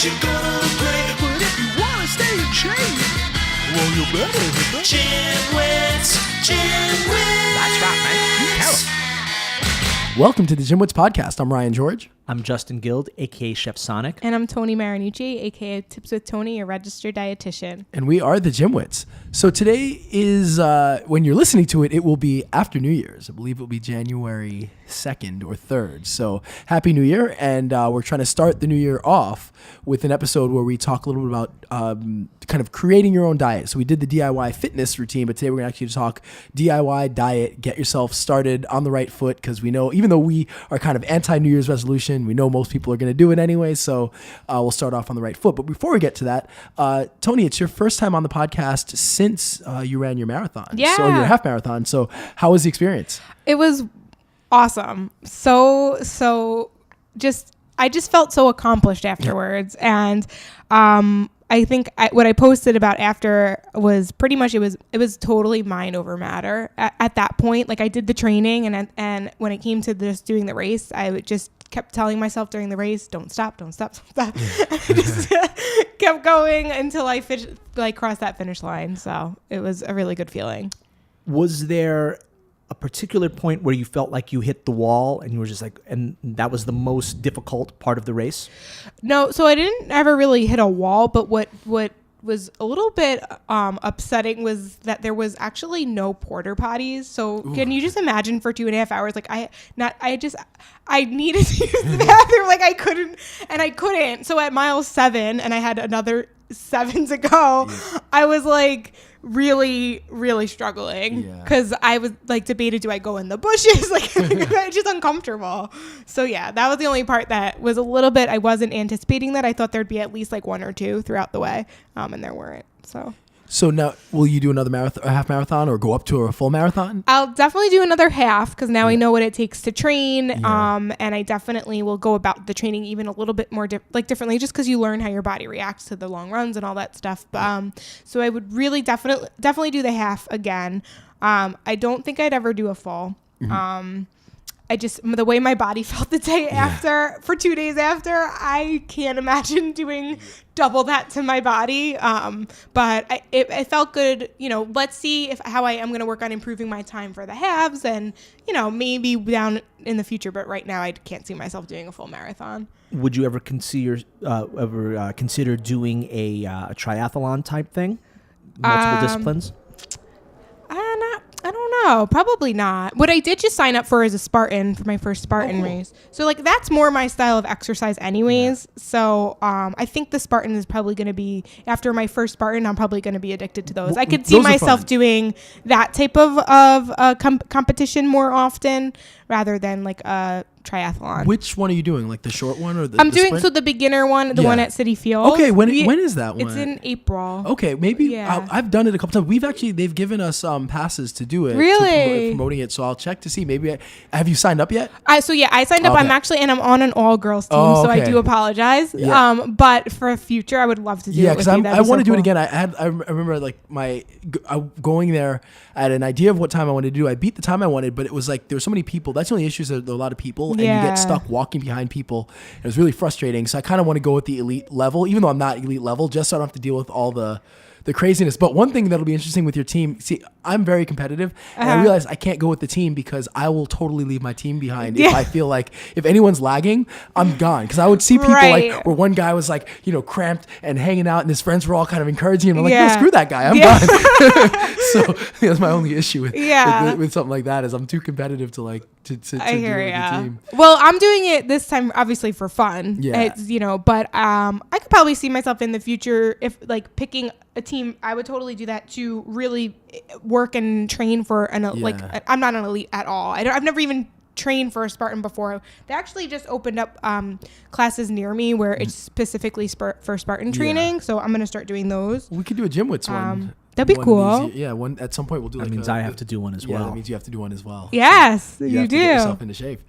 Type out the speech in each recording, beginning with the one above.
you're gonna look great. But if you wanna stay in shape, well, you better hit the GymWits. That's right, man. You tell 'em. Welcome to the GymWits podcast. I'm Ryan George. I'm Justin Guild, a.k.a. Chef Sonic. And I'm Toni Marinucci, a.k.a. Tips with Toni, a registered dietitian. And we are the GymWits. So today is, when you're listening to it, it will be after New Year's. I believe it will be January 2nd or 3rd. So happy New Year. And we're trying to start the new year off with an episode where we talk a little bit about kind of creating your own diet. So we did the DIY fitness routine, but today we're going to actually talk DIY diet, get yourself started on the right foot, because we know, even though we are kind of anti-New Year's resolution, we know most people are going to do it anyway. So we'll start off on the right foot. But before we get to that, Toni, it's your first time on the podcast since you ran your marathon. Yeah. So your half marathon. So how was the experience? It was awesome. I just felt so accomplished afterwards. And I think what I posted about after was pretty much, it was totally mind over matter at that point. Like, I did the training, and when it came to just doing the race, I would just kept telling myself during the race, don't stop. I just kept going until I crossed that finish line. So it was a really good feeling. Was there a particular point where you felt like you hit the wall and you were just like, and that was the most difficult part of the race? No, so I didn't ever really hit a wall, but what was a little bit upsetting was that there was actually no porta potties. So Can you just imagine for 2.5 hours, like I needed to use the bathroom, like I couldn't. So at mile 7, and I had another 7 to go, I was like really, really struggling because I was like debated, do I go in the bushes? Like it's just uncomfortable. So yeah, that was the only part that was a little bit, I wasn't anticipating that. I thought there'd be at least like 1 or 2 throughout the way, and there weren't. So now, will you do another marathon, a half marathon, or go up to a full marathon? I'll definitely do another half because now I know what it takes to train. And I definitely will go about the training even a little bit more differently, just because you learn how your body reacts to the long runs and all that stuff. So I would really definitely do the half again. I don't think I'd ever do a full. The way my body felt the day after, for 2 days after, I can't imagine doing double that to my body. But it felt good. Let's see how I am going to work on improving my time for the halves, and, maybe down in the future. But right now I can't see myself doing a full marathon. Would you ever consider doing a triathlon type thing? Multiple disciplines? I don't know. Probably not. What I did just sign up for is a Spartan for my first Spartan race. So like that's more my style of exercise anyways. Yeah. So I think the Spartan is probably going to be, after my first Spartan, I'm probably going to be addicted to those. I could see myself doing that type of competition more often rather than like a triathlon. Which one are you doing? Like the short one or the I'm doing sprint? So the beginner one, the one at City Field. Okay, when is that one? It's in April. Okay, maybe I've done it a couple times. They've given us passes to do it. Really? Promoting it, so I'll check to see. Maybe have you signed up yet? I signed up. Okay. I'm on an all girls team, so I do apologize. Yeah. But for future, I would love to do it. Yeah, because I want to do it again. I remember like going there. I had an idea of what time I wanted to do. I beat the time I wanted, but it was like there were so many people. That's the only issue, is there are a lot of people, and you get stuck walking behind people. It was really frustrating. So I kind of want to go with the elite level, even though I'm not elite level, just so I don't have to deal with all the craziness. But one thing that'll be interesting with your team, see, I'm very competitive, and I realize I can't go with the team because I will totally leave my team behind if I feel like if anyone's lagging, I'm gone. Because I would see people like where one guy was like, cramped and hanging out, and his friends were all kind of encouraging him. I'm like, no, screw that guy, I'm done. So that's my only issue with something like that, is I'm too competitive to like to do it with the team. Well, I'm doing it this time obviously for fun. Yeah. It's, but I could probably see myself in the future if like picking a team. I would totally do that to really work and train for I'm not an elite at all. I've never even trained for a Spartan before. They actually just opened up classes near me where it's specifically for Spartan training. So I'm gonna start doing those. We could do a GymWits one. That'd be cool. One at some point we'll do. That means I have to do one as well. Yeah, that means you have to do one as well. Yes, you do. To get yourself into shape.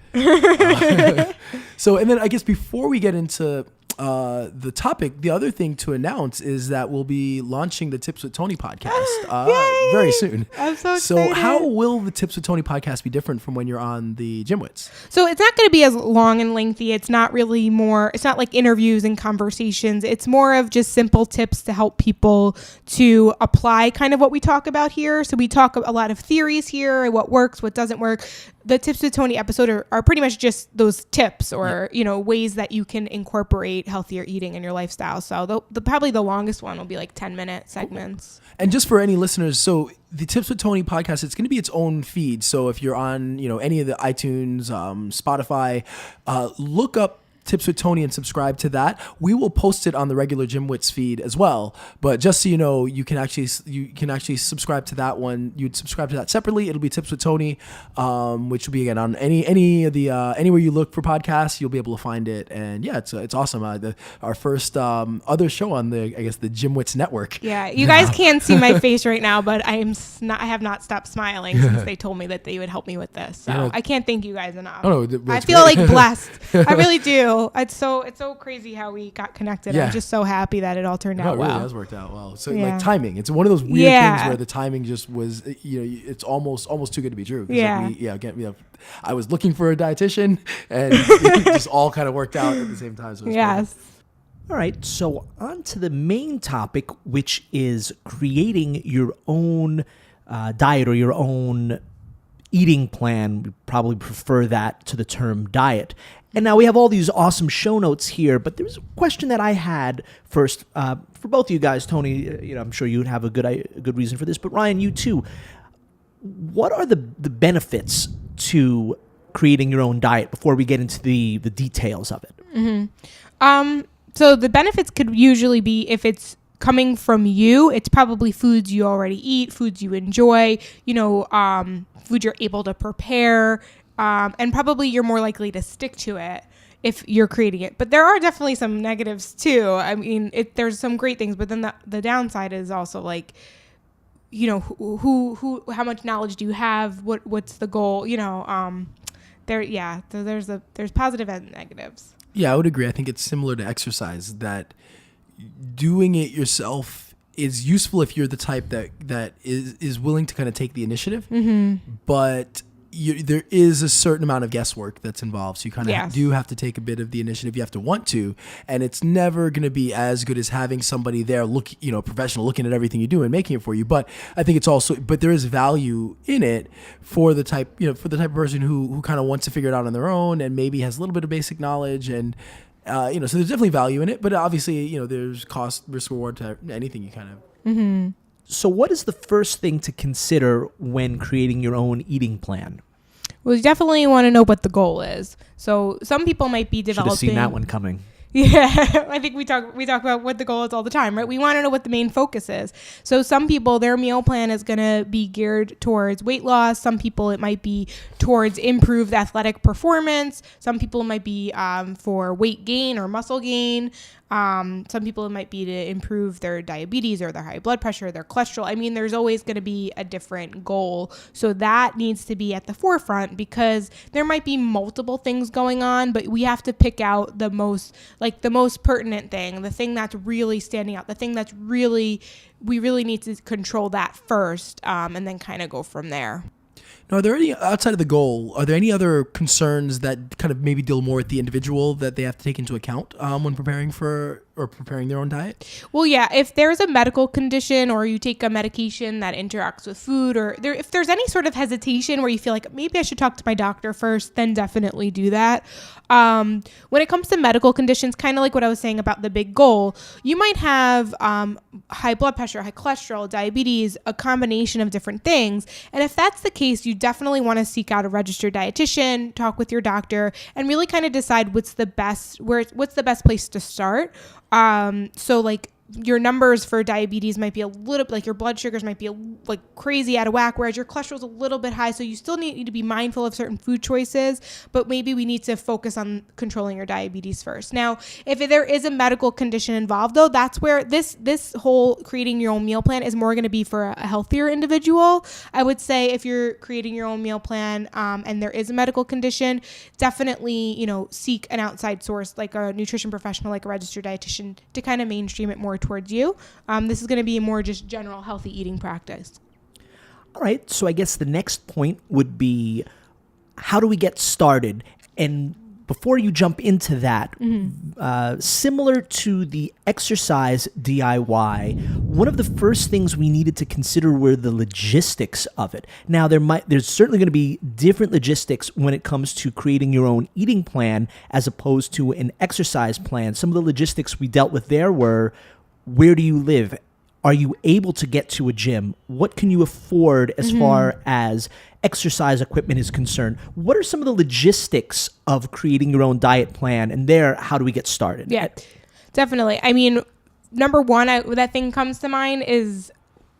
So, and then I guess before we get into the other thing to announce is that we'll be launching the Tips with Toni podcast very soon. I'm so excited. So how will the Tips with Toni podcast be different from when you're on the GymWits? So it's not going to be as long and lengthy. It's not like interviews and conversations. It's more of just simple tips to help people to apply kind of what we talk about here. So we talk a lot of theories here, what works, what doesn't work. The Tips with Toni episode are pretty much just those tips or, ways that you can incorporate healthier eating in your lifestyle. So probably the longest one will be like 10-minute segments. And just for any listeners, so the Tips with Toni podcast, it's going to be its own feed. So if you're on, any of the iTunes, Spotify, look up Tips with Toni and subscribe to that. We will post it on the regular GymWits feed as well. But just so you know, you can actually subscribe to that one. You'd subscribe to that separately. It'll be Tips with Toni, which will be again on any of the anywhere you look for podcasts, you'll be able to find it. And yeah, it's awesome. Our first other show on the GymWits network. Yeah, you guys can't see my face right now, but I have not stopped smiling since they told me that they would help me with this. So I can't thank you guys enough. Oh, no, I feel like blessed. I really do. It's so crazy how we got connected. Yeah. I'm just so happy that it all turned out well. It really has worked out well. So like timing, it's one of those weird things where the timing just was, it's almost too good to be true. I was looking for a dietitian and it just all kind of worked out at the same time. So yes. All right, so on to the main topic, which is creating your own diet or your own eating plan. We probably prefer that to the term diet. And now we have all these awesome show notes here, but there's a question that I had first for both of you guys. Toni, I'm sure you'd have a good reason for this, but Ryan, you too. What are the benefits to creating your own diet before we get into the details of it? Mm-hmm. So the benefits could usually be if it's coming from you, it's probably foods you already eat, foods you enjoy, food you're able to prepare. And probably you're more likely to stick to it if you're creating it. But there are definitely some negatives too. I mean, there's some great things, but then the downside is also like, how much knowledge do you have? What's the goal? There's positive and negatives. Yeah, I would agree. I think it's similar to exercise, that doing it yourself is useful if you're the type that is willing to kind of take the initiative, but there is a certain amount of guesswork that's involved. So you kind of do have to take a bit of the initiative. You have to want to, and it's never going to be as good as having somebody there professional looking at everything you do and making it for you. But I think but there is value in it for the type of person who kind of wants to figure it out on their own and maybe has a little bit of basic knowledge and, so there's definitely value in it, but obviously, there's cost, risk, reward to anything you kind of. Mm-hmm. So what is the first thing to consider when creating your own eating plan? Well, you definitely want to know what the goal is. So some people might be developing. Should have seen that one coming. Yeah, I think we talk about what the goal is all the time, right? We want to know what the main focus is. So some people, their meal plan is going to be geared towards weight loss. Some people, it might be towards improved athletic performance. Some people it might be for weight gain or muscle gain. Some people it might be to improve their diabetes or their high blood pressure, their cholesterol. I mean, there's always going to be a different goal. So that needs to be at the forefront because there might be multiple things going on, but we have to pick out the most pertinent thing, the thing that's really standing out, the thing that's we really need to control that first, and then kind of go from there. Now, are there any, outside of the goal, are there any other concerns that kind of maybe deal more with the individual that they have to take into account when preparing their own diet? Well, yeah, if there's a medical condition or you take a medication that interacts with food, or if there's any sort of hesitation where you feel like maybe I should talk to my doctor first, then definitely do that. When it comes to medical conditions, kind of like what I was saying about the big goal, you might have high blood pressure, high cholesterol, diabetes, a combination of different things. And if that's the case, you definitely want to seek out a registered dietitian, talk with your doctor, and really kind of decide what's the best place to start. So like your numbers for diabetes might be a little like your blood sugars might be like crazy out of whack, whereas your cholesterol is a little bit high. So you still need to be mindful of certain food choices, but maybe we need to focus on controlling your diabetes first. Now, if there is a medical condition involved, though, that's where this whole creating your own meal plan is more going to be for a healthier individual. I would say if you're creating your own meal plan and there is a medical condition, definitely, seek an outside source like a nutrition professional, like a registered dietitian, to kind of mainstream it more towards you. This is going to be more just general healthy eating practice. All right. So I guess the next point would be, how do we get started? And before you jump into that, similar to the exercise DIY, one of the first things we needed to consider were the logistics of it. Now, there's certainly going to be different logistics when it comes to creating your own eating plan as opposed to an exercise plan. Some of the logistics we dealt with there were, where do you live? Are you able to get to a gym? What can you afford as far as exercise equipment is concerned? What are some of the logistics of creating your own diet plan? And there, how do we get started? Yeah, definitely. I mean, number one, that thing comes to mind is,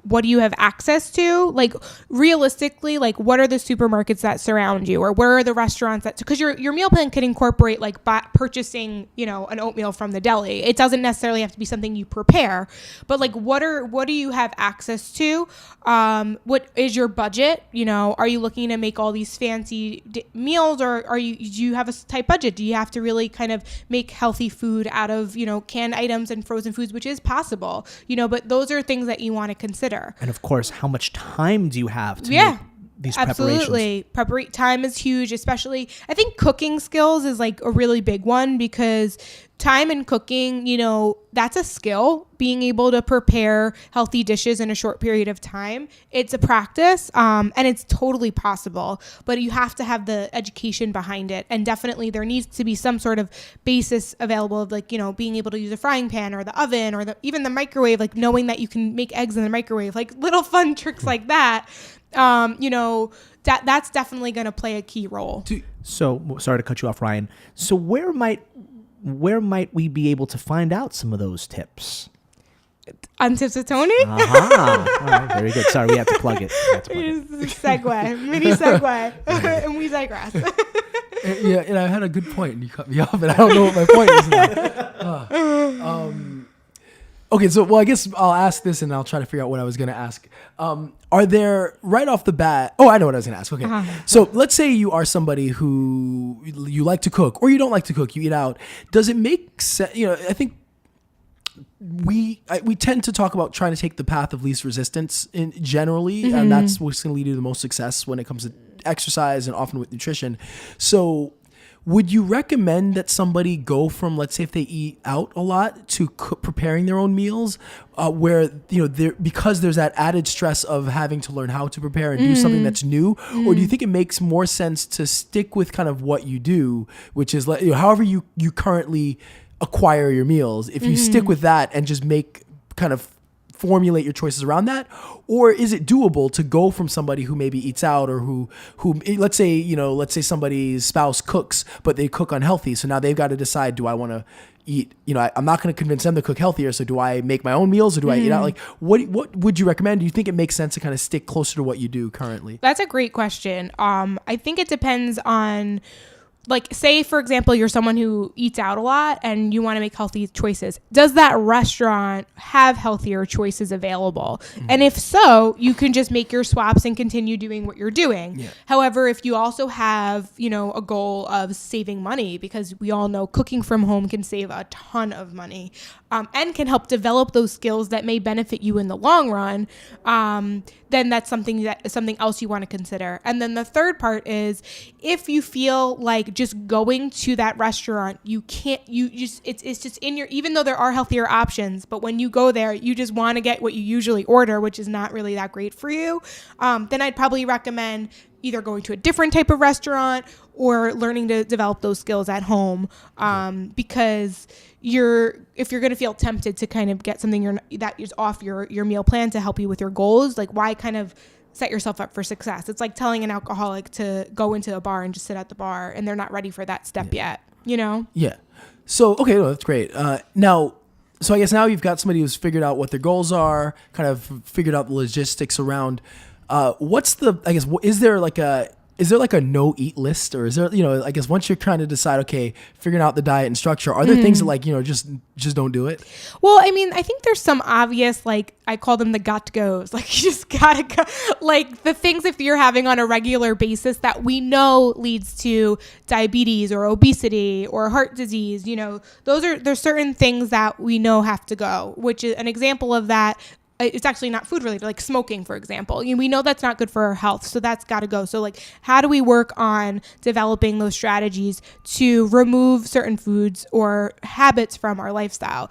what do you have access to? Like, realistically, like, what are the supermarkets that surround you, or where are the restaurants that, because your meal plan can incorporate like purchasing, an oatmeal from the deli. It doesn't necessarily have to be something you prepare, but like, what do you have access to? What is your budget? Are you looking to make all these fancy meals, or do you have a tight budget? Do you have to really kind of make healthy food out of, canned items and frozen foods, which is possible, but those are things that you want to consider. And of course, how much time do you have to make these preparations? Absolutely. Time is huge, especially I think cooking skills is like a really big one, because time and cooking, that's a skill. Being able to prepare healthy dishes in a short period of time, it's a practice, and it's totally possible, but you have to have the education behind it. And definitely there needs to be some sort of basis available of like, being able to use a frying pan or the oven or even the microwave, like knowing that you can make eggs in the microwave, like little fun tricks like that. That's definitely going to play a key role. So sorry to cut you off, Ryan. So where might we be able to find out some of those tips? On Tips with Toni? All right, very good. Sorry, we have to plug it. Mini segue, and we digress. Yeah, and I had a good point, and you cut me off, and I don't know what my point is now. Okay, so I guess I'll ask this, and I'll try to figure out what I was going to ask. Are there, right off the bat... Oh, I know what I was going to ask. Okay. So let's say you are somebody who you like to cook, or you don't like to cook, you eat out. Does it make sense? I think we tend to talk about trying to take the path of least resistance generally, and that's what's going to lead to the most success when it comes to exercise and often with nutrition. So would you recommend that somebody go from, let's say if they eat out a lot, to preparing their own meals, where because there's that added stress of having to learn how to prepare and do something that's new? Or do you think it makes more sense to stick with kind of what you do, which is however you currently acquire your meals? If you stick with that and just formulate your choices around that? Or is it doable to go from somebody who maybe eats out, or who let's say somebody's spouse cooks, but they cook unhealthy, so now they've got to decide, do I want to eat, I'm not going to convince them to cook healthier, so do I make my own meals, or do I eat out? Like, what would you recommend? Do you think it makes sense to kind of stick closer to what you do currently? That's a great question. I think it depends on, like, say, for example, you're someone who eats out a lot and you want to make healthy choices. Does that restaurant have healthier choices available? And if so, you can just make your swaps and continue doing what you're doing. Yeah. However, if you also have, a goal of saving money, because we all know cooking from home can save a ton of money, and can help develop those skills that may benefit you in the long run, then that's something else you want to consider. And then the third part is, if you feel like just going to that restaurant, it's just in your, even though there are healthier options, but when you go there, you just want to get what you usually order, which is not really that great for you, then I'd probably recommend either going to a different type of restaurant or learning to develop those skills at home, because if you're going to feel tempted to kind of get something that is off your meal plan to help you with your goals, like, why kind of set yourself up for success? It's like telling an alcoholic to go into a bar and just sit at the bar, and they're not ready for that step yet, Yeah. So, okay, no, that's great. Now, So I guess now you've got somebody who's figured out what their goals are, kind of figured out the logistics around. Is there like a no eat list, or is there, I guess once you're trying to decide, okay, figuring out the diet and structure, are there things that like, just don't do it? Well, I mean, I think there's some obvious, like I call them the got to goes. Like you just gotta go, like the things if you're having on a regular basis that we know leads to diabetes or obesity or heart disease, there's certain things that we know have to go, which is an example of that. It's actually not food related, like smoking, for example. We know that's not good for our health, so that's got to go. So like, how do we work on developing those strategies to remove certain foods or habits from our lifestyle?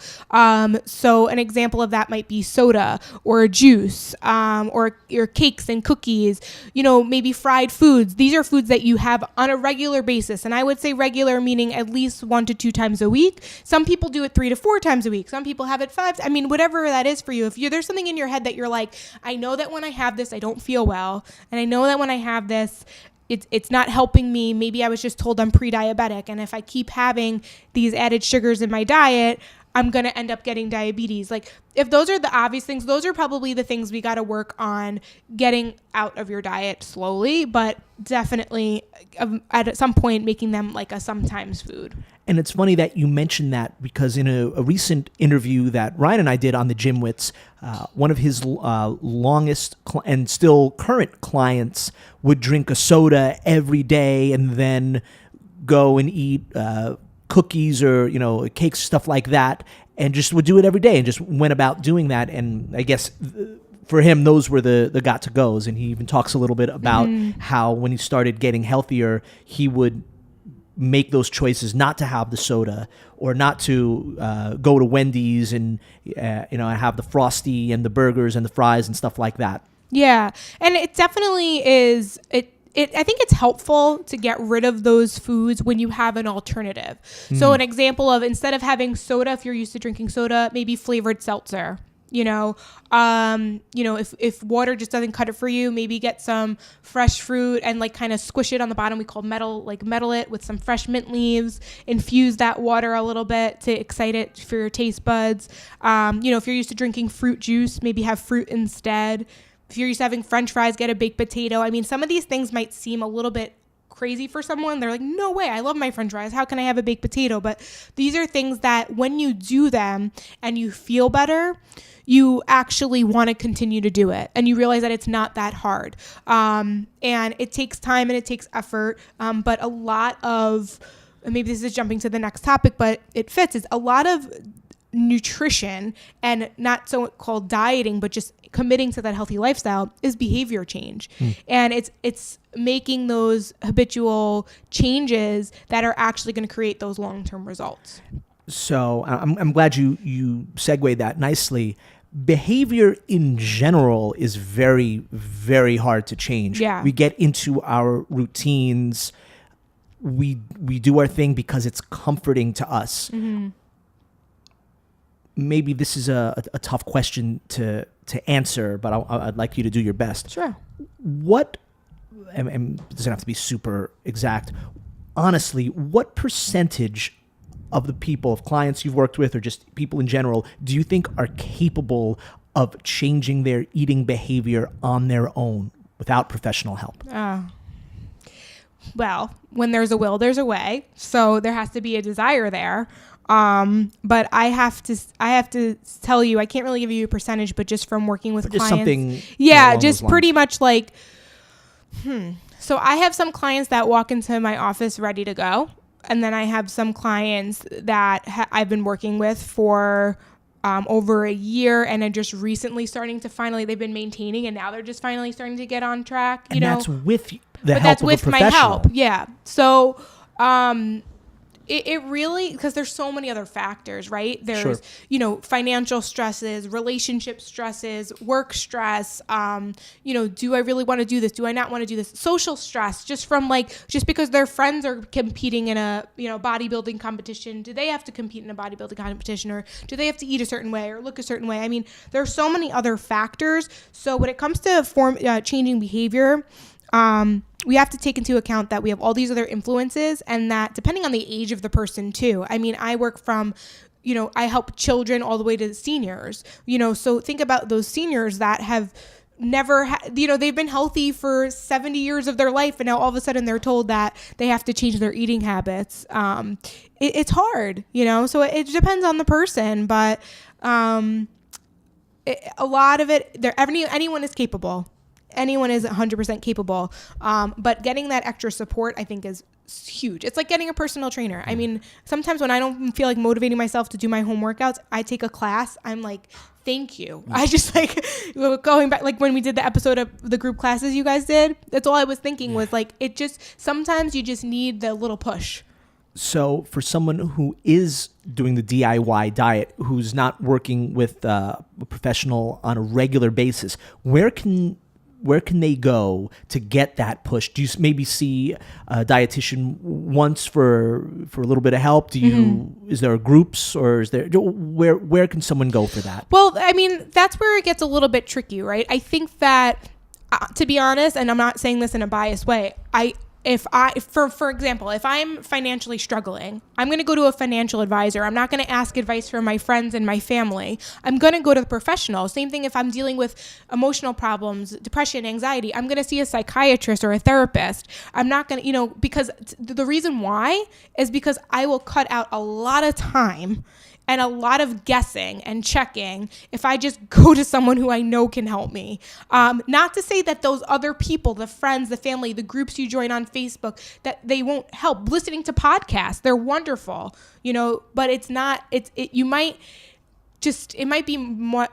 So an example of that might be soda or juice, or your cakes and cookies, maybe fried foods. These are foods that you have on a regular basis. And I would say regular meaning at least 1 to 2 times a week. Some people do it 3 to 4 times a week. Some people have it 5. I mean, whatever that is for you. If there's something in your head that you're like, I know that when I have this, I don't feel well. And I know that when I have this, it's not helping me. Maybe I was just told I'm pre-diabetic. And if I keep having these added sugars in my diet, I'm going to end up getting diabetes. Like if those are the obvious things, those are probably the things we got to work on getting out of your diet slowly, but definitely at some point making them like a sometimes food. And it's funny that you mentioned that because in a recent interview that Ryan and I did on TheGymWits, one of his longest and still current clients would drink a soda every day and then go and eat cookies or cakes, stuff like that, and just would do it every day and just went about doing that. And I guess for him, those were the got to goes. And he even talks a little bit about how when he started getting healthier, he would make those choices not to have the soda or not to go to Wendy's and have the Frosty and the burgers and the fries and stuff like that. Yeah, and it definitely is. I think it's helpful to get rid of those foods when you have an alternative. So an example of, instead of having soda, if you're used to drinking soda, maybe flavored seltzer. If water just doesn't cut it for you, maybe get some fresh fruit and like kind of squish it on the bottom. We call metal it with some fresh mint leaves, infuse that water a little bit to excite it for your taste buds. If you're used to drinking fruit juice, maybe have fruit instead. If you're used to having French fries, get a baked potato. I mean, some of these things might seem a little bit crazy for someone. They're like, no way, I love my French fries. How can I have a baked potato? But these are things that when you do them and you feel better, you actually want to continue to do it. And you realize that it's not that hard. And it takes time and it takes effort. But a lot of, maybe this is jumping to the next topic, but it fits, is a lot of nutrition and not so called dieting, but just committing to that healthy lifestyle is behavior change. And it's making those habitual changes that are actually going to create those long-term results. So I'm glad you segued that nicely. Behavior in general is very, very hard to change. Yeah. We get into our routines. We do our thing because it's comforting to us. Maybe this is a tough question to answer, but I'd like you to do your best. Sure. What, and it doesn't have to be super exact, honestly, what percentage of the people, of clients you've worked with or just people in general, do you think are capable of changing their eating behavior on their own without professional help? Well, when there's a will, there's a way. So there has to be a desire there. But I have to tell you, I can't really give you a percentage, but just from working with clients, something just pretty much like, So I have some clients that walk into my office ready to go. And then I have some clients that I've been working with for over a year and are just recently starting to they've been maintaining and now they're just finally starting to get on track. That's with the help that's of with a my professional. help. Yeah. So, it really, because there's so many other factors, right? There's, financial stresses, relationship stresses, work stress. Do I really want to do this? Do I not want to do this? Social stress, just because their friends are competing in a, bodybuilding competition. Do they have to compete in a bodybuilding competition, or do they have to eat a certain way or look a certain way? I mean, there are so many other factors. So when it comes to changing behavior, we have to take into account that we have all these other influences and that depending on the age of the person too. I mean, I work from I help children all the way to seniors, so think about those seniors that have never they've been healthy for 70 years of their life, and now all of a sudden they're told that they have to change their eating habits. It's hard, so it depends on the person, but a lot of it, anyone is capable. Anyone is 100% capable. But getting that extra support, I think, is huge. It's like getting a personal trainer. I mean, sometimes when I don't feel like motivating myself to do my home workouts, I take a class. I'm like, thank you. I just going back, like when we did the episode of the group classes you guys did, that's all I was thinking was like, sometimes you just need the little push. So for someone who is doing the DIY diet, who's not working with a professional on a regular basis, where can they go to get that push? Do you maybe see a dietitian once for a little bit of help? Is there groups, or where can someone go for that? Well, I mean, that's where it gets a little bit tricky, right? I think that, to be honest, and I'm not saying this in a biased way, for example, if I'm financially struggling, I'm going to go to a financial advisor. I'm not going to ask advice from my friends and my family. I'm going to go to the professional. Same thing if I'm dealing with emotional problems, depression, anxiety. I'm going to see a psychiatrist or a therapist. I'm not going to, because the reason why is because I will cut out a lot of time and a lot of guessing and checking if I just go to someone who I know can help me. Not to say that those other people, the friends, the family, the groups you join on Facebook, that they won't help. Listening to podcasts, they're wonderful, but it's not, it might be more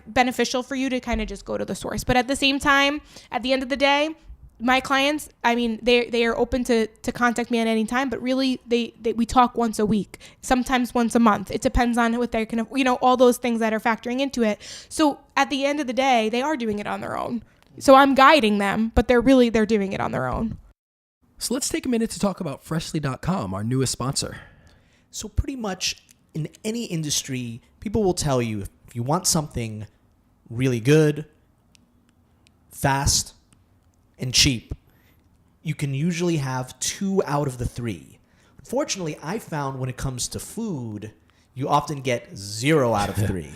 beneficial for you to kind of just go to the source. But at the same time, at the end of the day, my clients, I mean, they are open to contact me at any time, but really we talk once a week, sometimes once a month. It depends on what they're all those things that are factoring into it. So at the end of the day, they are doing it on their own. So I'm guiding them, but they're doing it on their own. So let's take a minute to talk about Freshly.com, our newest sponsor. So pretty much in any industry, people will tell you if you want something really good, fast, and cheap, you can usually have 2 out of the 3. Unfortunately, I found when it comes to food, you often get 0 out of 3.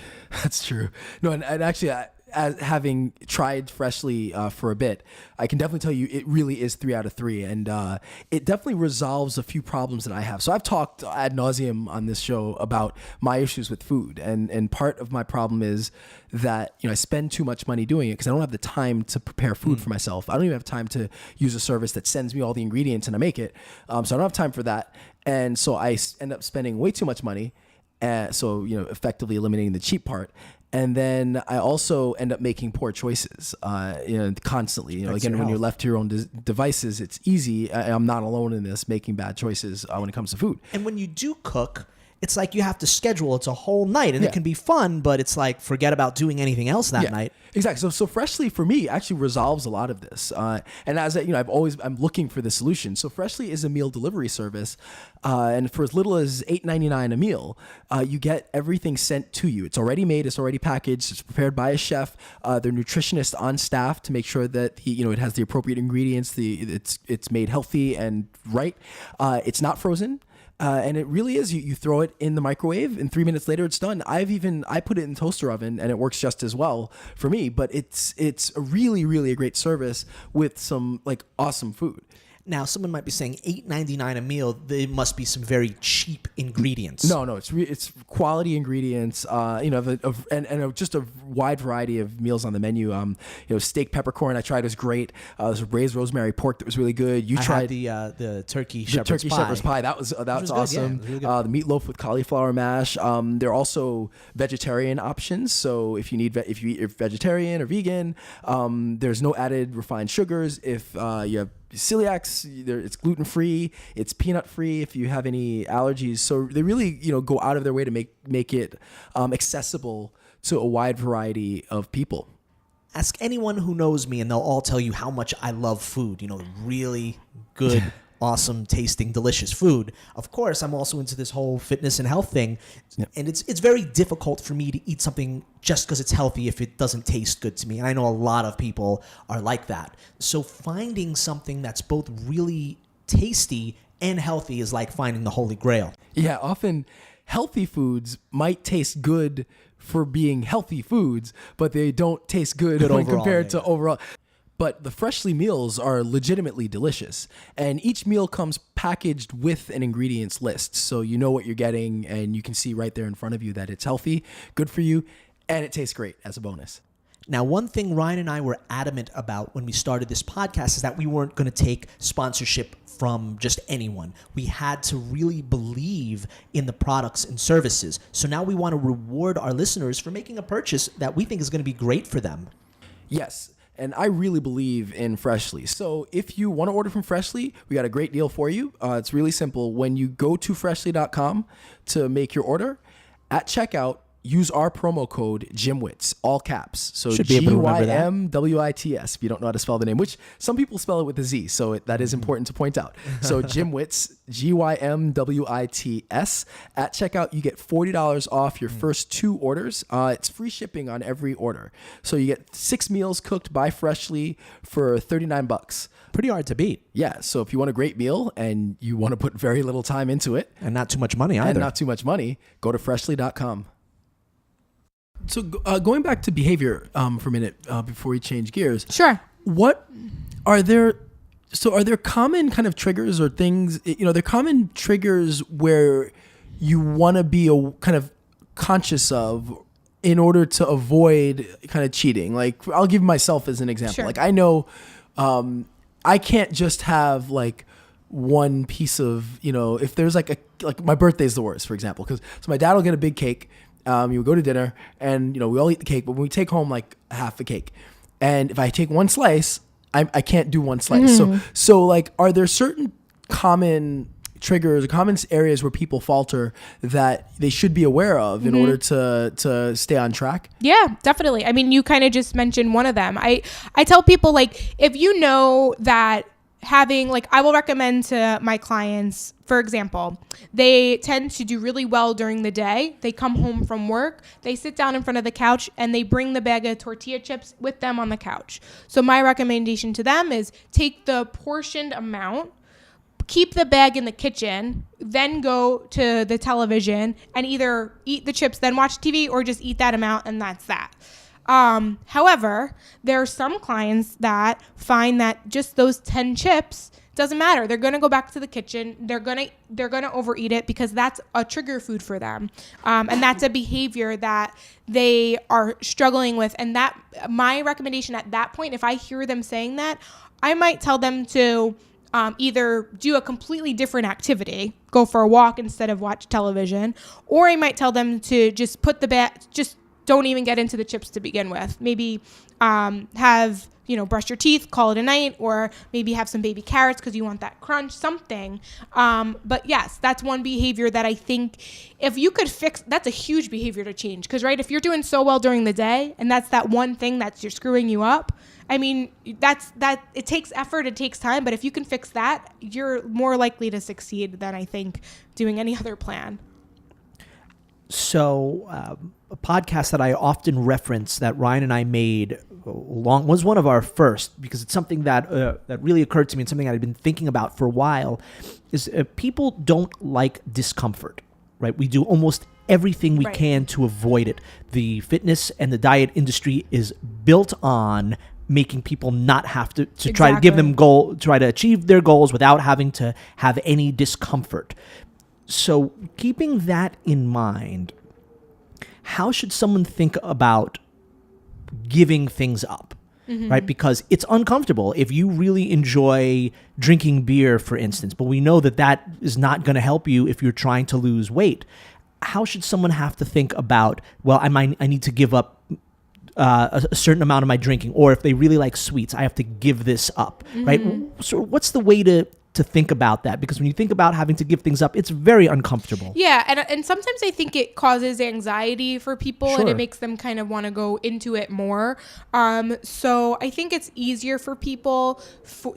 That's true. No, and actually, as having tried Freshly for a bit, I can definitely tell you it really is 3 out of 3, and it definitely resolves a few problems that I have. So I've talked ad nauseum on this show about my issues with food, and part of my problem is that I spend too much money doing it because I don't have the time to prepare food for myself. I don't even have time to use a service that sends me all the ingredients and I make it. So I don't have time for that, and so I end up spending way too much money. So effectively eliminating the cheap part. And then I also end up making poor choices, constantly. Again, when you're left to your own devices, it's easy. I'm not alone in this, making bad choices when it comes to food. And when you do cook, it's like you have to schedule. It's a whole night, and it can be fun, but it's like forget about doing anything else that night. Exactly. So Freshly for me actually resolves a lot of this. And as I'm looking for the solution. So Freshly is a meal delivery service, and for as little as $8.99 a meal, you get everything sent to you. It's already made. It's already packaged. It's prepared by a chef. They're nutritionists on staff to make sure that it has the appropriate ingredients. It's made healthy and right. It's not frozen. And it really is. You throw it in the microwave, and 3 minutes later it's done. I put it in the toaster oven, and it works just as well for me. But it's a really, really a great service with some awesome food. Now, someone might be saying $8.99 a meal. There must be some very cheap ingredients. No, it's quality ingredients. And just a wide variety of meals on the menu. Steak peppercorn I tried was great. There's raised rosemary pork that was really good. You tried the turkey shepherd's pie. That was awesome. Good, yeah, the meatloaf with cauliflower mash. There are also vegetarian options. So if you're vegetarian or vegan, there's no added refined sugars. If you have celiacs, it's gluten-free, it's peanut-free if you have any allergies. So they really, go out of their way to make it accessible to a wide variety of people. Ask anyone who knows me, and they'll all tell you how much I love food. Really good, awesome, tasting, delicious food. Of course, I'm also into this whole fitness and health thing, and it's very difficult for me to eat something just because it's healthy if it doesn't taste good to me. And I know a lot of people are like that. So finding something that's both really tasty and healthy is like finding the Holy Grail. Yeah, often healthy foods might taste good for being healthy foods, but they don't taste good when overall, compared to overall. But the Freshly meals are legitimately delicious. And each meal comes packaged with an ingredients list. So you know what you're getting, and you can see right there in front of you that it's healthy, good for you, and it tastes great as a bonus. Now, one thing Ryan and I were adamant about when we started this podcast is that we weren't going to take sponsorship from just anyone. We had to really believe in the products and services. So now we want to reward our listeners for making a purchase that we think is going to be great for them. Yes. And I really believe in Freshly. So if you want to order from Freshly, we got a great deal for you. It's really simple. When you go to freshly.com to make your order, at checkout, use our promo code GYMWITS, all caps. So GYMWITS, if you don't know how to spell the name, which some people spell it with a Z. So that is important to point out. So GYMWITS, GYMWITS. At checkout, you get $40 off your first 2 orders. It's free shipping on every order. So you get 6 meals cooked by Freshly for $39. Pretty hard to beat. Yeah. So if you want a great meal and you want to put very little time into it. And not too much money either. Go to freshly.com. So going back to behavior for a minute before we change gears. Sure. What are there? So are there common kind of triggers or things? They're common triggers where you want to be kind of conscious of in order to avoid kind of cheating. Like I'll give myself as an example. Sure. Like I know I can't just have like one piece of if there's like my birthday's the worst, for example, because so my dad will get a big cake. You go to dinner and, we all eat the cake, but when we take home like half the cake, and if I take one slice, I can't do one slice. So like, are there certain common triggers, common areas where people falter that they should be aware of in order to stay on track? Yeah, definitely. I mean, you kind of just mentioned one of them. I tell people, like, if you know that having, like, I will recommend to my clients, for example, they tend to do really well during the day. They come home from work, they sit down in front of the couch, and they bring the bag of tortilla chips with them on the couch. So my recommendation to them is take the portioned amount, keep the bag in the kitchen, then go to the television and either eat the chips, then watch TV, or just eat that amount, and that's that. However, there are some clients that find that just those 10 chips doesn't matter. They're going to go back to the kitchen. They're going to overeat it because that's a trigger food for them. And that's a behavior that they are struggling with. And that my recommendation at that point, if I hear them saying that, I might tell them to either do a completely different activity, go for a walk instead of watch television, or I might tell them to just put the bag, just don't even get into the chips to begin with. Maybe have, brush your teeth, call it a night, or maybe have some baby carrots because you want that crunch, something. But yes, that's one behavior that I think if you could fix, that's a huge behavior to change. Because, right, if you're doing so well during the day and that's that one thing that's you're screwing you up, I mean, it takes effort, it takes time. But if you can fix that, you're more likely to succeed than I think doing any other plan. So a podcast that I often reference that Ryan and I made was one of our first, because it's something that that really occurred to me and something I've been thinking about for a while, is people don't like discomfort, right? We do almost everything we can to avoid it. The fitness and the diet industry is built on making people not have to try to give them try to achieve their goals without having to have any discomfort. So keeping that in mind, how should someone think about giving things up, right? Because it's uncomfortable if you really enjoy drinking beer, for instance, but we know that is not going to help you if you're trying to lose weight. How should someone have to think about, well, I need to give up a certain amount of my drinking, or if they really like sweets, I have to give this up, right? So what's the way to think about that? Because when you think about having to give things up, it's very uncomfortable. Yeah, and sometimes I think it causes anxiety for people, Sure. and it makes them kind of want to go into it more. So I think it's easier for people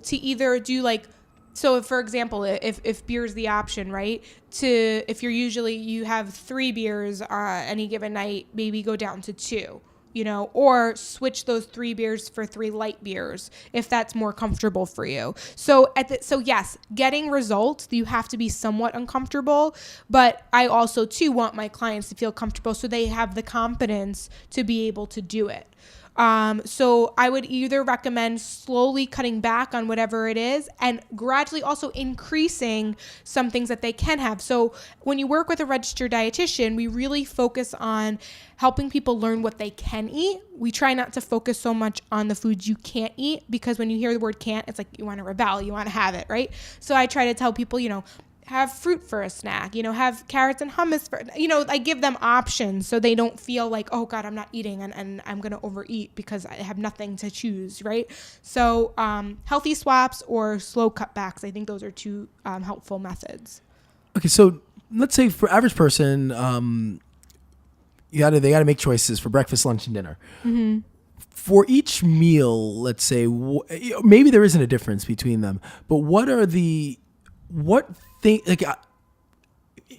to either do like, so if, for example, if beer is the option, right? If you have 3 beers any given night, maybe go down to 2. or switch those 3 beers for 3 light beers if that's more comfortable for you. So yes, getting results, you have to be somewhat uncomfortable, but I also too want my clients to feel comfortable so they have the confidence to be able to do it. So I would either recommend slowly cutting back on whatever it is and gradually also increasing some things that they can have. So when you work with a registered dietitian, we really focus on helping people learn what they can eat. We try not to focus so much on the foods you can't eat, because when you hear the word can't, it's like you want to rebel, you want to have it, right? So I try to tell people, have fruit for a snack, have carrots and hummus I give them options so they don't feel like, oh God, I'm not eating and I'm going to overeat because I have nothing to choose, right? So healthy swaps or slow cutbacks, I think those are 2 helpful methods. Okay, so let's say for average person, they got to make choices for breakfast, lunch, and dinner. Mm-hmm. For each meal, let's say, maybe there isn't a difference between them, but what thing, like,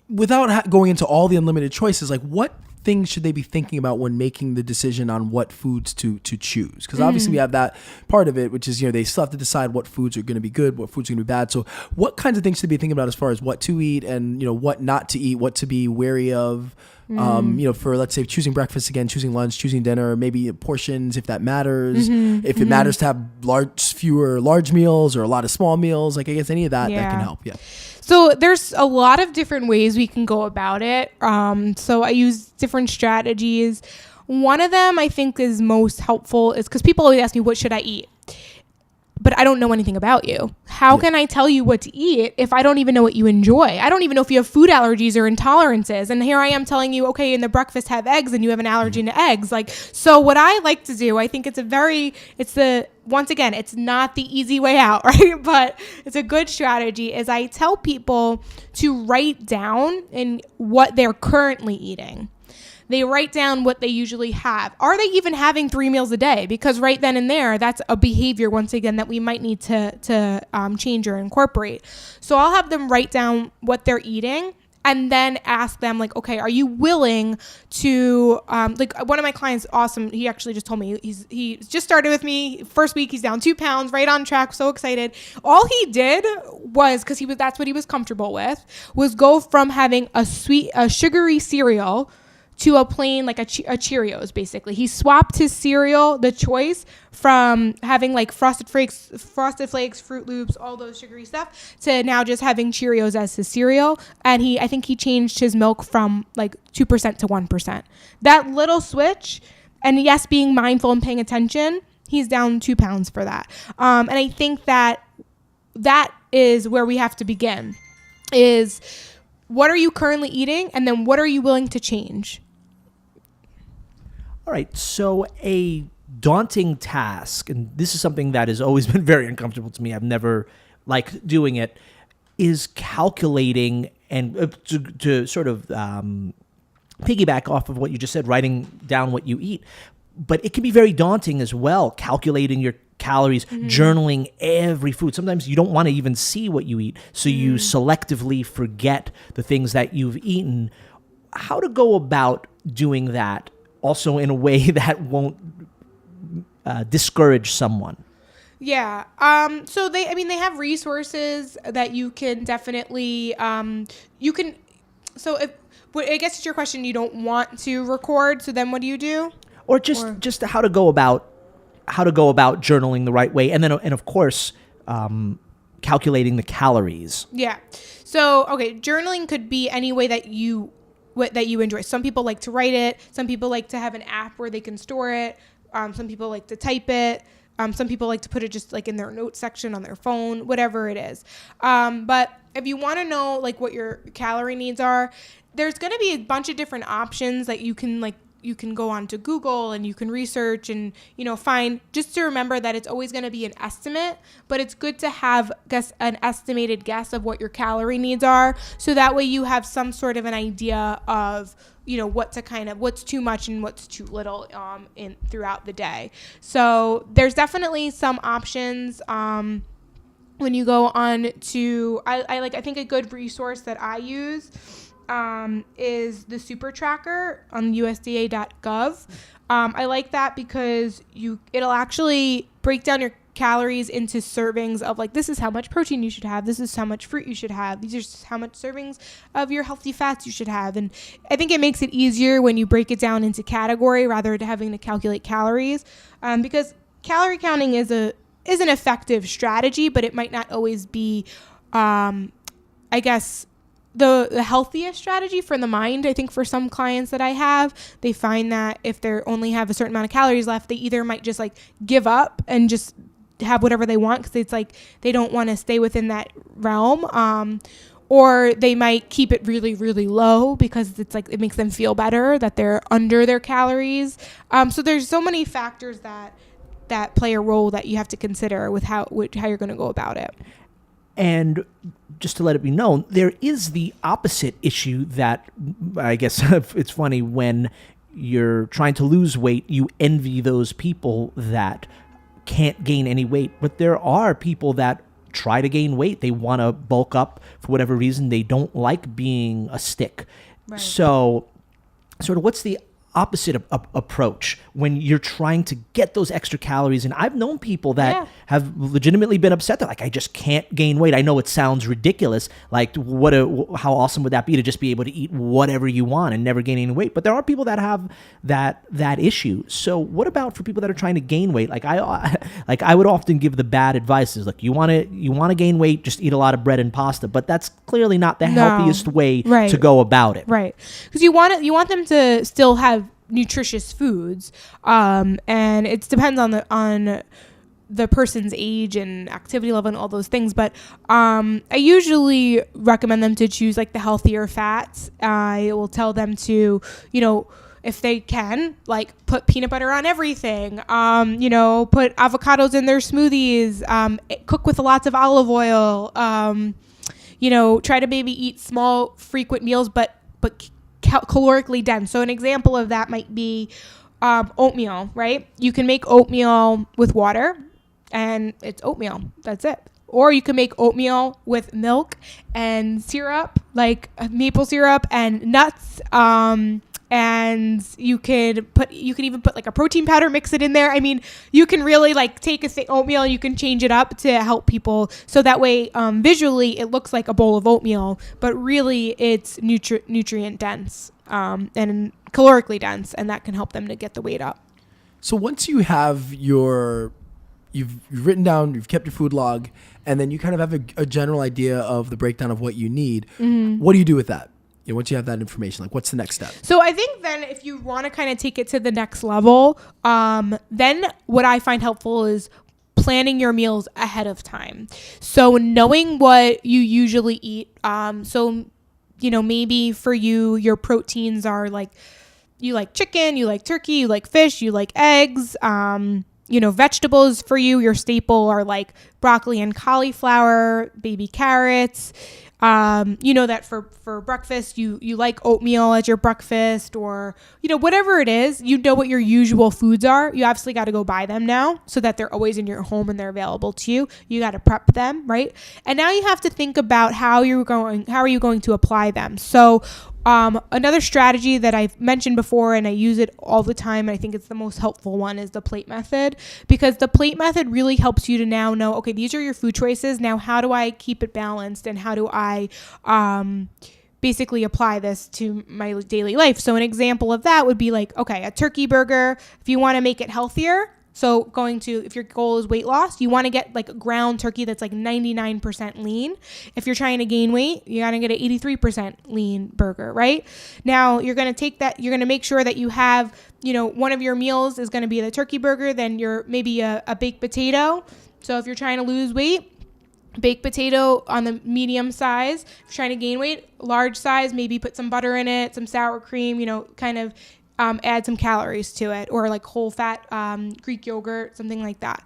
without going into all the unlimited choices, like what things should they be thinking about when making the decision on what foods to choose? Because obviously we have that part of it, which is, they still have to decide what foods are going to be good, what foods are going to be bad. So what kinds of things should they be thinking about as far as what to eat and, what not to eat, what to be wary of? For, let's say, choosing breakfast again, choosing lunch, choosing dinner, maybe portions if that matters. If it matters to have fewer large meals or a lot of small meals, like I guess any of that can help. Yeah. So there's a lot of different ways we can go about it. So I use different strategies. One of them I think is most helpful is because people always ask me, what should I eat? But I don't know anything about you. How can I tell you what to eat if I don't even know what you enjoy? I don't even know if you have food allergies or intolerances. And here I am telling you, okay, in the breakfast have eggs and you have an allergy to eggs. So what I like to do, I think once again, it's not the easy way out, right? But it's a good strategy, is I tell people to write down what they're currently eating. They write down what they usually have. Are they even having 3 meals a day? Because right then and there, that's a behavior, once again, that we might need to change or incorporate. So I'll have them write down what they're eating and then ask them, like, okay, are you willing to, like one of my clients, awesome, he actually just told me, he just started with me, first week, he's down 2 pounds, right on track, so excited. All he did was, because that's what he was comfortable with, was go from having a sugary cereal to a plain, like a Cheerios, basically. He swapped his cereal, the choice, from having like Frosted Flakes, Fruit Loops, all those sugary stuff, to now just having Cheerios as his cereal. And I think he changed his milk from like 2% to 1%. That little switch, and yes, being mindful and paying attention, he's down 2 pounds for that. And I think that is where we have to begin, is what are you currently eating? And then what are you willing to change? All right, so a daunting task, and this is something that has always been very uncomfortable to me, I've never liked doing it, is calculating and to sort of piggyback off of what you just said, writing down what you eat. But it can be very daunting as well, calculating your calories, journaling every food. Sometimes you don't want to even see what you eat, so you selectively forget the things that you've eaten. How to go about doing that also in a way that won't discourage someone? Yeah. So they have resources that you can definitely, so if, I guess it's your question, you don't want to record, so then what do you do? Or just how to go about journaling the right way, and then of course calculating the calories. Yeah. So okay, journaling could be any way that you enjoy. Some people like to write it. Some people like to have an app where they can store it. Some people like to type it. Some people like to put it just like in their notes section on their phone, whatever it is. But if you want to know like what your calorie needs are, there's going to be a bunch of different options that you can go on to Google and you can research and, find, just to remember that it's always going to be an estimate, but it's good to have an estimated guess of what your calorie needs are. So that way you have some sort of an idea of, what's too much and what's too little throughout the day. So there's definitely some options. When you go on to, I think a good resource that I use, is the Super Tracker on USDA.gov. I like that because it'll actually break down your calories into servings of like, this is how much protein you should have, this is how much fruit you should have, these are how much servings of your healthy fats you should have. And I think it makes it easier when you break it down into category rather than having to calculate calories, because calorie counting is an effective strategy, but it might not always be I guess the healthiest strategy for the mind. I think for some clients that I have, they find that if they only have a certain amount of calories left, they either might just like give up and just have whatever they want because it's like they don't want to stay within that realm, or they might keep it really, really low because it's like it makes them feel better that they're under their calories. So there's so many factors that play a role that you have to consider with how you're going to go about it. And just to let it be known, there is the opposite issue that I guess it's funny when you're trying to lose weight, you envy those people that can't gain any weight. But there are people that try to gain weight. They want to bulk up for whatever reason. They don't like being a stick. Right. So sort of what's the opposite approach when you're trying to get those extra calories? And I've known people that have legitimately been upset that like, I just can't gain weight. I know it sounds ridiculous. Like how awesome would that be to just be able to eat whatever you want and never gain any weight? But there are people that have that issue. So what about for people that are trying to gain weight? Like I would often give the bad advice is like, you want to gain weight, just eat a lot of bread and pasta, but that's clearly not the healthiest way to go about it. Right. Because you want them to still have nutritious foods, and it depends on the person's age and activity level and all those things, but I usually recommend them to choose like the healthier fats. I will tell them to, if they can, like put peanut butter on everything, put avocados in their smoothies, cook with lots of olive oil, try to maybe eat small frequent meals but calorically dense. So an example of that might be oatmeal, right? You can make oatmeal with water and it's oatmeal. That's it. Or you can make oatmeal with milk and syrup, like maple syrup and nuts. And you could even put like a protein powder, mix it in there. I mean, you can really like take oatmeal, you can change it up to help people. So that way, visually it looks like a bowl of oatmeal, but really it's nutrient dense, and calorically dense. And that can help them to get the weight up. So once you have you've written down, you've kept your food log, and then you kind of have a general idea of the breakdown of what you need. Mm-hmm. What do you do with that? Once you have that information, like what's the next step? So I think then if you want to kind of take it to the next level, then what I find helpful is planning your meals ahead of time. So knowing what you usually eat. Maybe for you, your proteins are like, you like chicken, you like turkey, you like fish, you like eggs. Vegetables for you, your staple are like broccoli and cauliflower, baby carrots. That for breakfast, you like oatmeal as your breakfast, or, whatever it is, what your usual foods are. You obviously got to go buy them now so that they're always in your home and they're available to you. You got to prep them, right? And now you have to think about how are you going to apply them? So, another strategy that I've mentioned before and I use it all the time, and I think it's the most helpful one, is the plate method, because the plate method really helps you to now know, okay, these are your food choices. Now, how do I keep it balanced and how do I basically apply this to my daily life? So an example of that would be like, okay, a turkey burger, if you want to make it healthier. So if your goal is weight loss, you want to get like a ground turkey that's like 99% lean. If you're trying to gain weight, you got to get an 83% lean burger, right? Now you're going to take that, you're going to make sure that you have, one of your meals is going to be the turkey burger, then maybe a baked potato. So if you're trying to lose weight, baked potato on the medium size. If you're trying to gain weight, large size, maybe put some butter in it, some sour cream, kind of add some calories to it, or like whole fat Greek yogurt, something like that.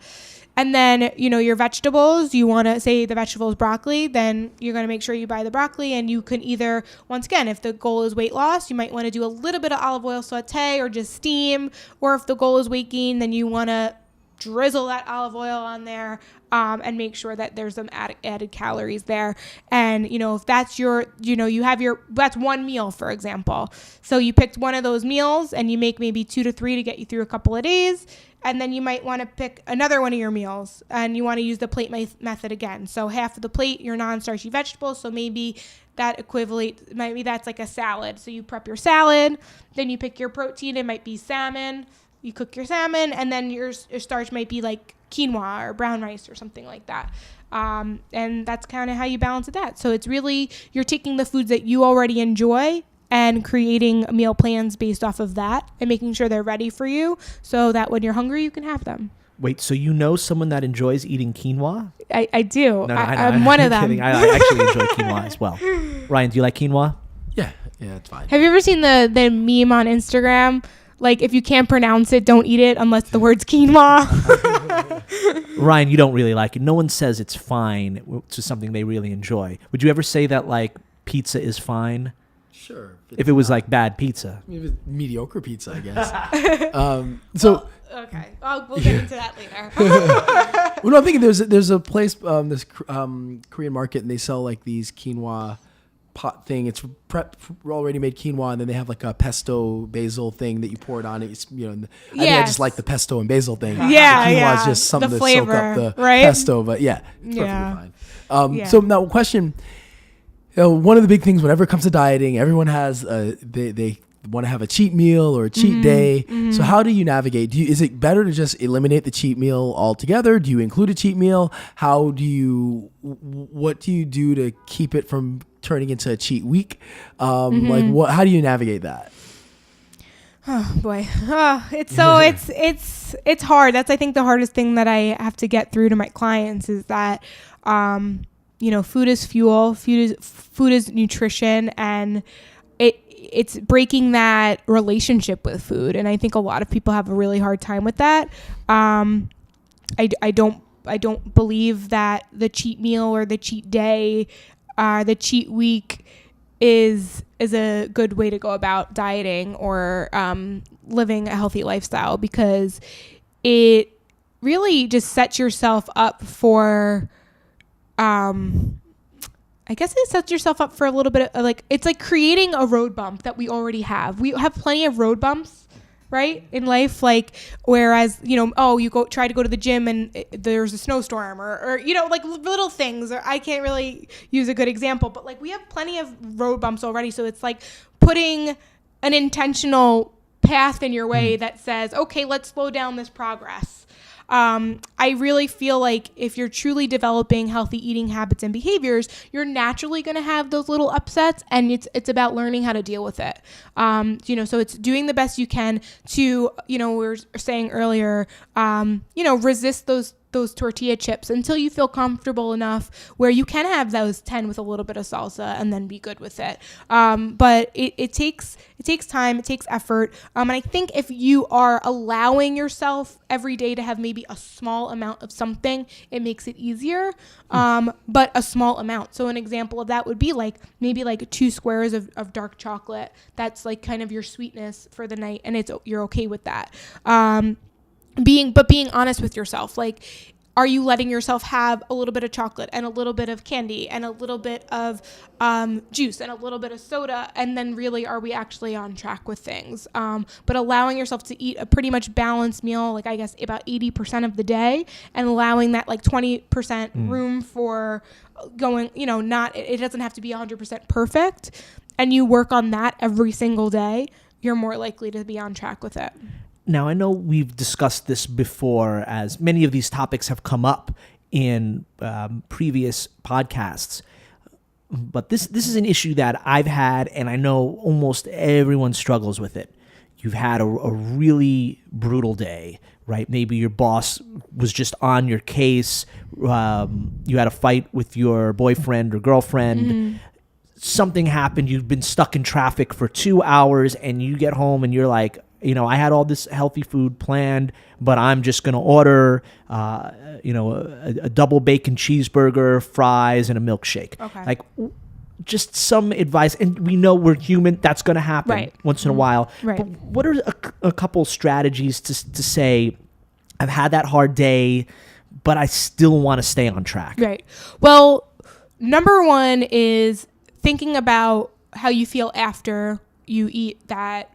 And then, your vegetables, you want to say the vegetable is broccoli, then you're going to make sure you buy the broccoli, and you can either, once again, if the goal is weight loss, you might want to do a little bit of olive oil saute or just steam, or if the goal is weight gain, then you want to drizzle that olive oil on there, and make sure that there's some added calories there. And, if that's that's one meal, for example. So you picked one of those meals and you make maybe 2 to 3 to get you through a couple of days. And then you might want to pick another one of your meals and you want to use the plate method again. So half of the plate, your non-starchy vegetables. So maybe that's like a salad. So you prep your salad, then you pick your protein. It might be salmon. You cook your salmon, and then your starch might be like quinoa or brown rice or something like that. And that's kind of how you balance that. So it's really, you're taking the foods that you already enjoy and creating meal plans based off of that and making sure they're ready for you so that when you're hungry, you can have them. Wait, so someone that enjoys eating quinoa? I do. No, I'm one of them. Kidding. I actually enjoy quinoa as well. Ryan, do you like quinoa? Yeah, it's fine. Have you ever seen the meme on Instagram? Like, if you can't pronounce it, don't eat it unless the word's quinoa. Ryan, you don't really like it. No one says it's fine to something they really enjoy. Would you ever say that, like, pizza is fine? Sure. If it was, like, bad pizza. It was mediocre pizza, I guess. Okay. We'll get into that later. Well, no, I'm thinking there's a place, this Korean market, and they sell, like, these quinoa pot thing. It's already made quinoa, and then they have like a pesto basil thing that you pour it on. It's I think I just like the pesto and basil thing. Yeah, quinoa is just something the to flavor, soak up the right? pesto, but it's perfectly fine. So now, question: one of the big things whenever it comes to dieting, everyone has they want to have a cheat meal or a cheat day. Mm-hmm. So how do you navigate? Is it better to just eliminate the cheat meal altogether? Do you include a cheat meal? What do you do to keep it from turning into a cheat week? How do you navigate that? Oh boy. It's hard. That's, I think, the hardest thing that I have to get through to my clients is that, food is fuel, food is nutrition, and it's breaking that relationship with food. And I think a lot of people have a really hard time with that. I don't believe that the cheat meal or the cheat day, the cheat week is a good way to go about dieting or living a healthy lifestyle, because it really just sets yourself up for I guess it sets yourself up for a little bit of it's like creating a road bump that we already have. We have plenty of road bumps, right, in life. Like, whereas, you try to go to the gym and there's a snowstorm or like little things, or I can't really use a good example, but like we have plenty of road bumps already. So it's like putting an intentional path in your way that says, okay, let's slow down this progress. I really feel like if you're truly developing healthy eating habits and behaviors, you're naturally going to have those little upsets, and it's about learning how to deal with it. So it's doing the best you can to, we were saying earlier, resist those tortilla chips until you feel comfortable enough where you can have those 10 with a little bit of salsa and then be good with it. But it takes time, it takes effort. And I think if you are allowing yourself every day to have maybe a small amount of something, it makes it easier. But a small amount. So an example of that would be maybe 2 squares of dark chocolate. That's like kind of your sweetness for the night, and you're okay with that. Being honest with yourself, are you letting yourself have a little bit of chocolate and a little bit of candy and a little bit of juice and a little bit of soda, and then really are we actually on track with things? But allowing yourself to eat a pretty much balanced meal, I guess about 80% of the day, and allowing that 20% room for going, it doesn't have to be 100% perfect, and you work on that every single day, you're more likely to be on track with it. Now, I know we've discussed this before, as many of these topics have come up in previous podcasts, but this is an issue that I've had, and I know almost everyone struggles with it. You've had a really brutal day, right? Maybe your boss was just on your case. You had a fight with your boyfriend or girlfriend. Mm-hmm. Something happened. You've been stuck in traffic for 2 hours, and you get home and you're like, I had all this healthy food planned, but I'm just going to order, a double bacon cheeseburger, fries, and a milkshake. Okay. Just some advice. And we know we're human. That's going to happen once in a while. Right. But what are a couple strategies to say, I've had that hard day, but I still want to stay on track. Right. Well, number one is thinking about how you feel after you eat that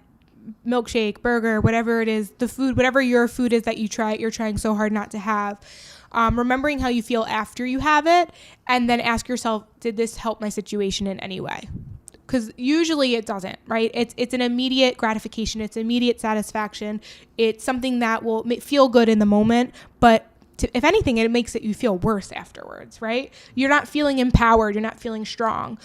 milkshake, burger, whatever it is, the food, whatever your food is that you're trying so hard not to have. Remembering how you feel after you have it, and then ask yourself, did this help my situation in any way? Because usually it doesn't, right? It's an immediate gratification. It's immediate satisfaction. It's something that will feel good in the moment, but if anything, it makes you feel worse afterwards, right? You're not feeling empowered. You're not feeling strong.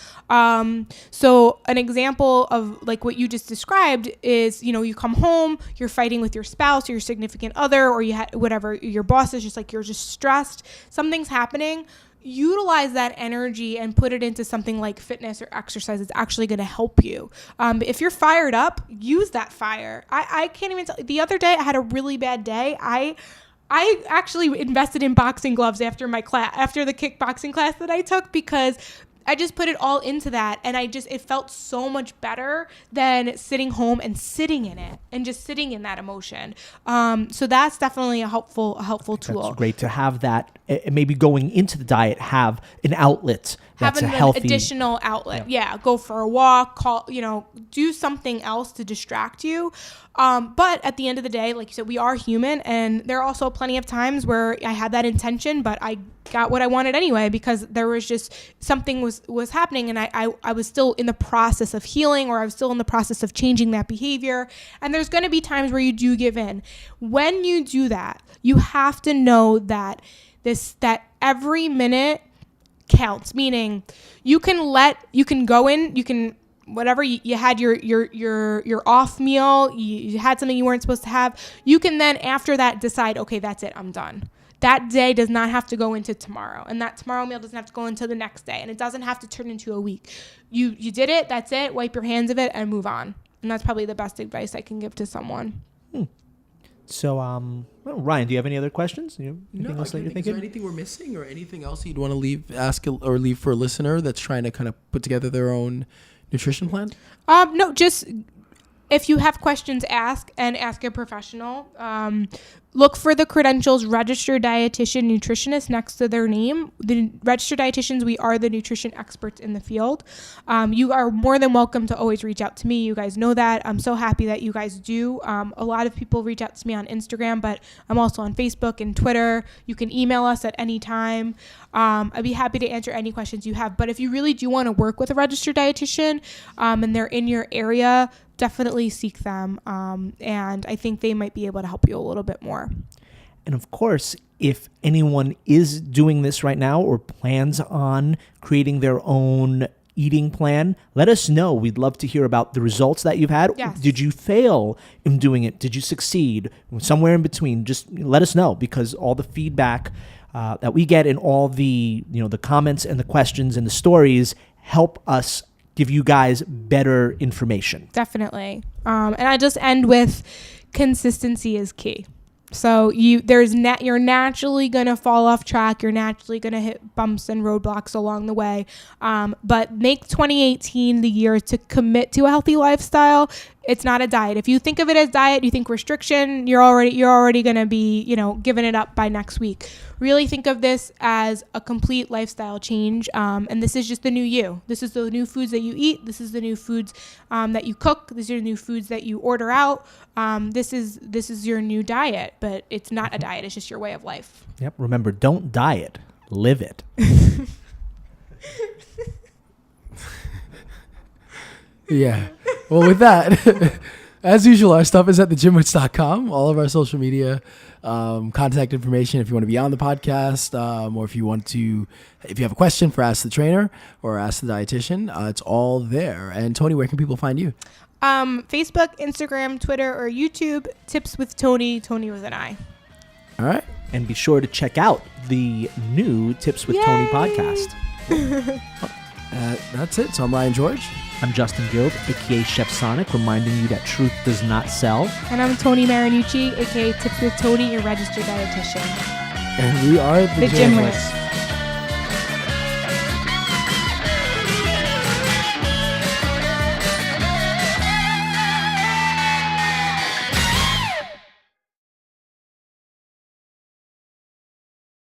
So an example of like what you just described is, you come home, you're fighting with your spouse or your significant other, or whatever, your boss is just like, you're just stressed. Something's happening. Utilize that energy and put it into something like fitness or exercise. It's actually going to help you. If you're fired up, use that fire. I can't even tell. The other day I had a really bad day. I actually invested in boxing gloves after the kickboxing class that I took, because I just put it all into that, and it felt so much better than sitting home and sitting in it and just sitting in that emotion. So that's definitely a helpful tool. It's great to have that. Maybe going into the diet, have an outlet that's Having a healthy additional outlet. Yeah. Go for a walk, do something else to distract you. But at the end of the day, like you said, we are human, and there are also plenty of times where I had that intention, but I got what I wanted anyway, because there was just something was happening, and I was still in the process of healing, or I was still in the process of changing that behavior. And there's going to be times where you do give in. When you do that, you have to know that every minute counts, meaning you can go in, whatever you had your off meal, you had something you weren't supposed to have, you can then after that decide, okay, that's it, I'm done. That day does not have to go into tomorrow, and that tomorrow meal doesn't have to go into the next day, and it doesn't have to turn into a week. You did it, that's it, wipe your hands of it and move on. And that's probably the best advice I can give to someone. So, Ryan, do you have any other questions? Anything else that you're thinking? Is there anything we're missing, or anything else you'd want to leave for a listener that's trying to kind of put together their own nutrition plan? No, just if you have questions, ask a professional. Look for the credentials registered dietitian nutritionist next to their name. The registered dietitians, we are the nutrition experts in the field. You are more than welcome to always reach out to me. You guys know that. I'm so happy that you guys do. A lot of people reach out to me on Instagram, but I'm also on Facebook and Twitter. You can email us at any time. I'd be happy to answer any questions you have. But if you really do want to work with a registered dietitian and they're in your area, definitely seek them. And I think they might be able to help you a little bit more. And of course, if anyone is doing this right now or plans on creating their own eating plan, let us know. We'd love to hear about the results that you've had. Yes. Did you fail in doing it? Did you succeed? Somewhere in between, just let us know, because all the feedback that we get and all the comments and the questions and the stories help us give you guys better information. Definitely. And I just end with consistency is key. So you're naturally going to fall off track. You're naturally going to hit bumps and roadblocks along the way. But make 2018 the year to commit to a healthy lifestyle. It's not a diet. If you think of it as diet, you think restriction, you're already going to be, giving it up by next week. Really think of this as a complete lifestyle change. And this is just the new you. This is the new foods that you eat. This is the new foods that you cook. These are the new foods that you order out. This is your new diet, but it's not a diet. It's just your way of life. Yep. Remember, don't diet, live it. Yeah. Well, with that, as usual, our stuff is at TheGymWits.com. All of our social media, contact information if you want to be on the podcast, or if you have a question for Ask the Trainer or Ask the Dietitian, it's all there. And Toni, where can people find you? Facebook, Instagram, Twitter, or YouTube. Tips with Toni, Toni with an I. All right. And be sure to check out the new Tips with Toni podcast. That's it. So I'm Ryan George. I'm Justin Guild, a.k.a. Chef Sonic, reminding you that truth does not sell. And I'm Toni Marinucci, a.k.a. Tips with Toni, your registered dietitian. And we are TheGymWits.